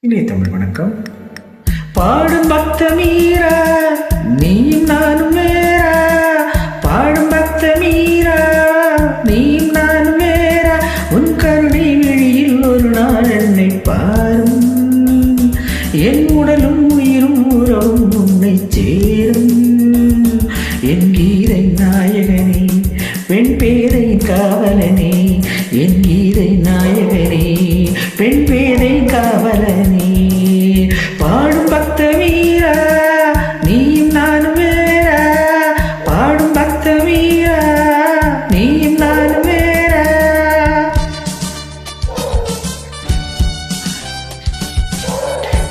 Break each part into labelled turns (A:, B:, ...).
A: இனிய தமிழ் வணக்கம். பாடும் பக்த மீரா நீயும் நானும் வேறா, பாடும் பக்த மீரா நீயும் நானும் வேறா, உன் கருணை விழியில் ஒரு நாள் என்னை பாரும், என் உடலும் உயிரும் உறவும் உன்னை சேரும், என் கீதை நாயகனே பெண் பேதை காவலனே, என் கீதை நாயகனே பெண் பேதை காவலனே, பாடும் பக்த வீரா நீயும் நானும் வேறா, பாடும் பக்த வீரா நீயும் நானும் வேறா.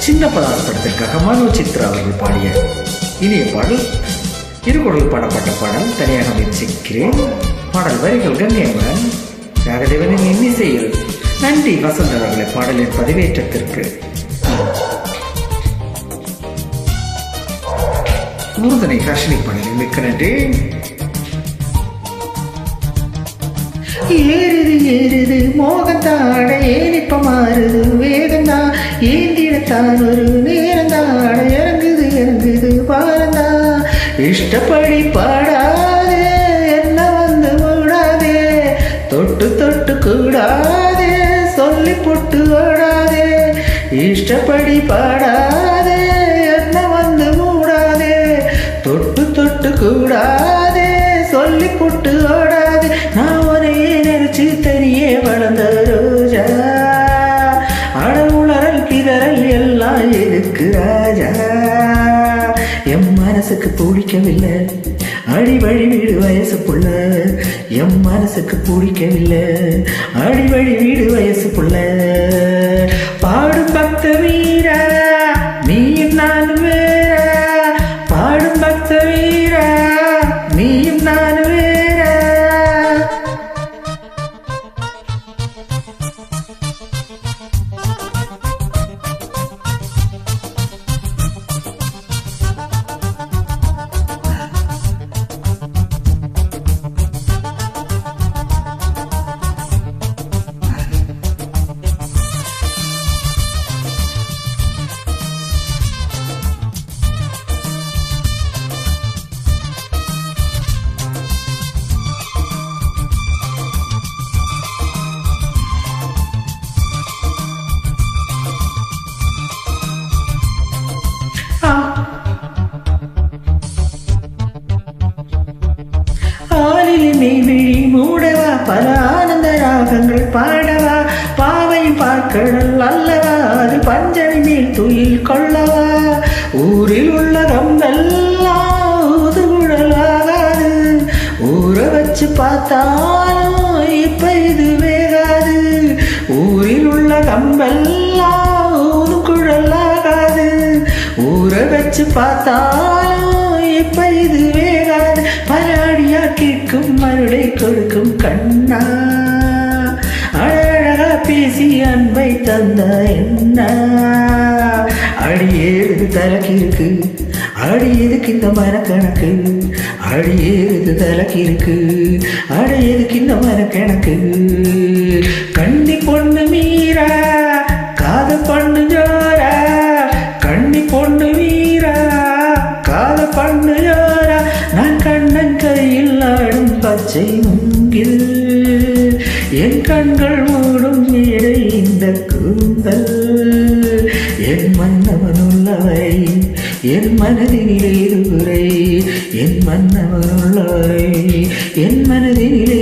A: சின்ன படத்திற்காக மனோ சித்ரா அவர்கள் பாடிய இனிய பாடல், இருகுடல் பாடப்பட்ட பாடல், தனியாக முயற்சிக்கிறேன். பாடல் வரிகள் கண்ணியமுடன் ராகதேவனின் இன்னிசையில். நன்றி வசந்த் அவர்களை பாடலின் பதிவேற்றத்திற்கு. முருகனை காஷினி பாடலில் மிக்க நன்றி. ஏறுது மோகத்தாட ஏனிப்ப மாறுது வேகந்தா, ஏந்திடத்தான் ஒரு நேரந்தாட இறங்குது பாரந்தா, இஷ்டப்படி பாடாதே என்ன வந்து மூடாதே, தொட்டு கூடாதே சொல்லி போட்டு ஓடாதே, இஷ்டப்படி பாடாதே என்ன வந்து மூடாதே, தொட்டு கூடாதே சொல்லி போட்டு ஓடாதே, நான் ஒரையே நினைச்சு தனியே வளர்ந்த ரோஜா, அடவுளறல் பிதறல் எல்லாம் எதுக்கு ராஜா, எம் மனசுக்கு பிடிக்கவில்லை அடி வழி வீடு வயசு புள்ள, எம் மனசுக்கு பிடிக்கவில்லை அடி வழி வீடு வயசு புள்ள, பாடும் பக்த வீரா நீயும் நானும் வேறா, பாடும் பக்த வீரா நீயும் நானும் வேறா. விழி மூடவா பல ஆனந்த ராகங்கள் பாடவா, பாவை பார்க்கடல் அல்லவா அது பஞ்சமி மேல் துயில் கொள்ளவா, ஊரில் உள்ள கம்பெல்லாம் ஊதுகுழலாகாது, ஊற வச்சு பார்த்தாலும் இப்ப இது வேகாது, ஊரில் உள்ள கம்பெல்லாம் ஊதுகுழலாகாது, ஊற வச்சு பார்த்தாலும் இப்ப இது வேகாது, பராடியா கேட்கும் மருடை கொடுக்கும் கண்ணா, அழகா பேசி அன்பை தந்த என்ன, அடி ஏறுது தலைக்கிருக்கு அடி எதுக்கு இந்த மனக்கணக்கு, அடி ஏறுது தலைக்கிருக்கு அடி எதுக்கு இந்த மனக்கணக்கு, கண்ணி பொண்ணு மீரா காத பொண்ணு ஜோரா, கண்ணி பொண்ணு மீரா காத பொண்ணு ஜோரா, நான் கண்ணன் கையில் ஆடும் பச்சை மூங்கில், என் கண்கள் மூடும் மேடை இந்த கூந்தல், என் மன்னவன் உள்ளவரை என் மனதினிலே குறை, என் மன்னவன் உள்ளவரை என் மனதினிலே